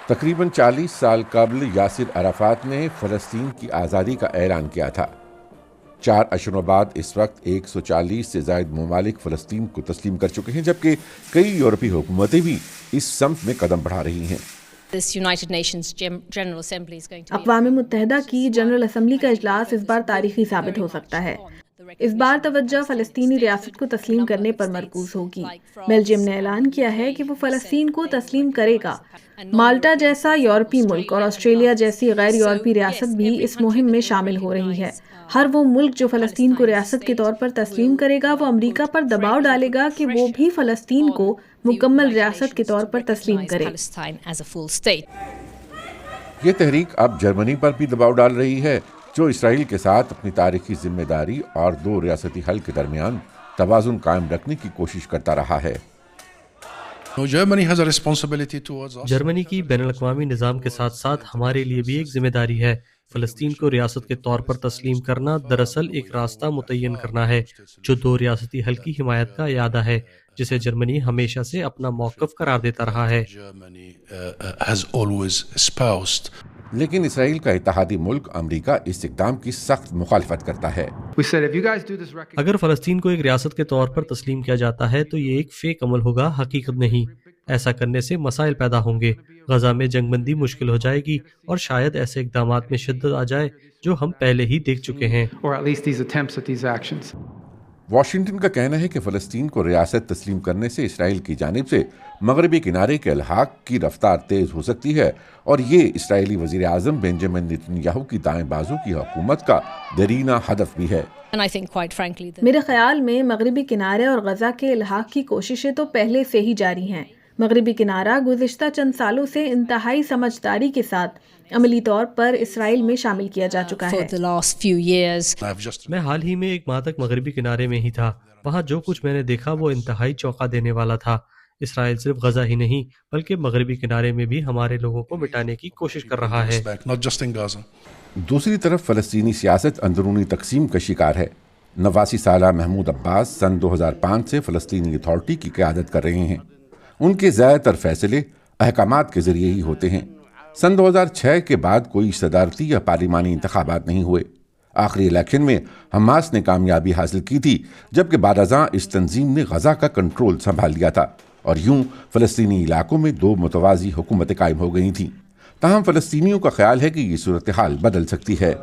تقریباً 40 سال قبل یاسر عرفات نے فلسطین کی آزادی کا اعلان کیا تھا۔ 4 اشروں بعد اس وقت 140 سے زائد ممالک فلسطین کو تسلیم کر چکے ہیں، جبکہ کئی یورپی حکومتیں بھی اس سمت میں قدم بڑھا رہی ہیں۔ اقوام متحدہ کی جنرل اسمبلی کا اجلاس اس بار تاریخی ثابت ہو سکتا ہے۔ اس بار توجہ فلسطینی ریاست کو تسلیم کرنے پر مرکوز ہوگی۔ بیلجیم نے اعلان کیا ہے کہ وہ فلسطین کو تسلیم کرے گا۔ مالٹا جیسا یورپی ملک اور آسٹریلیا جیسی غیر یورپی ریاست بھی اس مہم میں شامل ہو رہی ہے۔ ہر وہ ملک جو فلسطین کو ریاست کے طور پر تسلیم کرے گا، وہ امریکہ پر دباؤ ڈالے گا کہ وہ بھی فلسطین کو مکمل ریاست کے طور پر تسلیم کرے۔ یہ تحریک اب جرمنی پر بھی دباؤ ڈال رہی ہے، جو اسرائیل کے ساتھ اپنی تاریخی ذمہ داری اور 2 ریاستی حل کے درمیان توازن قائم رکھنے کی کوشش کرتا رہا ہے۔ جرمنی کی بین الاقوامی نظام کے ساتھ ساتھ ہمارے لیے بھی ایک ذمہ داری ہے۔ فلسطین کو ریاست کے طور پر تسلیم کرنا دراصل ایک راستہ متعین کرنا ہے، جو 2 ریاستی حل کی حمایت کا اعادہ ہے، جسے جرمنی ہمیشہ سے اپنا موقف قرار دیتا رہا ہے۔ لیکن اسرائیل کا اتحادی ملک امریکہ اس اقدام کی سخت مخالفت کرتا ہے۔ اگر فلسطین کو ایک ریاست کے طور پر تسلیم کیا جاتا ہے تو یہ ایک فیک عمل ہوگا، حقیقت نہیں۔ ایسا کرنے سے مسائل پیدا ہوں گے، غزہ میں جنگ بندی مشکل ہو جائے گی، اور شاید ایسے اقدامات میں شدت آ جائے جو ہم پہلے ہی دیکھ چکے ہیں۔ واشنگٹن کا کہنا ہے کہ فلسطین کو ریاست تسلیم کرنے سے اسرائیل کی جانب سے مغربی کنارے کے الحاق کی رفتار تیز ہو سکتی ہے، اور یہ اسرائیلی وزیر اعظم بنجامن نیتن یاہو کی دائیں بازو کی حکومت کا دیرینہ ہدف بھی ہے۔ میرے خیال میں مغربی کنارے اور غزہ کے الحاق کی کوششیں تو پہلے سے ہی جاری ہیں۔ مغربی کنارہ گزشتہ چند سالوں سے انتہائی سمجھداری کے ساتھ عملی طور پر اسرائیل میں شامل کیا جا چکا ہے۔ میں حال ہی میں 1 ماہ تک مغربی کنارے میں ہی تھا۔ وہاں جو کچھ میں نے دیکھا وہ انتہائی چونکا دینے والا تھا۔ اسرائیل صرف غزہ ہی نہیں بلکہ مغربی کنارے میں بھی ہمارے لوگوں کو مٹانے کی کوشش کر رہا ہے۔ دوسری طرف فلسطینی سیاست اندرونی تقسیم کا شکار ہے۔ 89 سالہ محمود عباس سن 2005 سے فلسطینی اتھارٹی کی قیادت کر رہے ہیں۔ ان کے زیادہ تر فیصلے احکامات کے ذریعے ہی ہوتے ہیں۔ سن 2006 کے بعد کوئی صدارتی یا پارلیمانی انتخابات نہیں ہوئے۔ آخری الیکشن میں حماس نے کامیابی حاصل کی تھی، جبکہ بعد ازاں اس تنظیم نے غزہ کا کنٹرول سنبھال لیا تھا، اور یوں فلسطینی علاقوں میں 2 متوازی حکومتیں قائم ہو گئی تھیں۔ تاہم فلسطینیوں کا خیال ہے کہ یہ صورتحال بدل سکتی ہے۔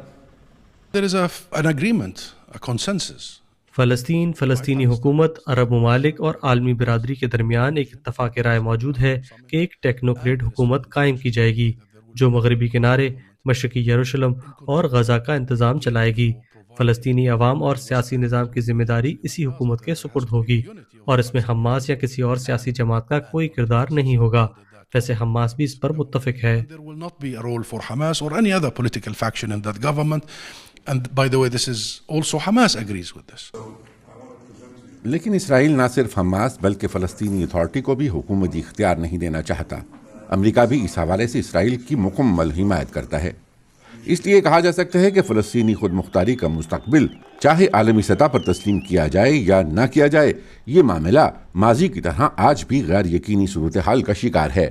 فلسطین، فلسطینی حکومت، عرب ممالک اور عالمی برادری کے درمیان ایک اتفاق رائے موجود ہے کہ ایک ٹیکنوکریٹ حکومت قائم کی جائے گی جو مغربی کنارے، مشرقی یروشلم اور غزہ کا انتظام چلائے گی۔ فلسطینی عوام اور سیاسی نظام کی ذمہ داری اسی حکومت کے سپرد ہوگی، اور اس میں حماس یا کسی اور سیاسی جماعت کا کوئی کردار نہیں ہوگا۔ ویسے حماس بھی اس پر متفق ہے۔ لیکن اسرائیل نہ صرف حماس بلکہ فلسطینی اتھارٹی کو بھی حکومتی اختیار نہیں دینا چاہتا۔ امریکہ بھی اس حوالے سے اسرائیل کی مکمل حمایت کرتا ہے۔ اس لیے کہا جا سکتا ہے کہ فلسطینی خود مختاری کا مستقبل چاہے عالمی سطح پر تسلیم کیا جائے یا نہ کیا جائے، یہ معاملہ ماضی کی طرح آج بھی غیر یقینی صورتحال کا شکار ہے۔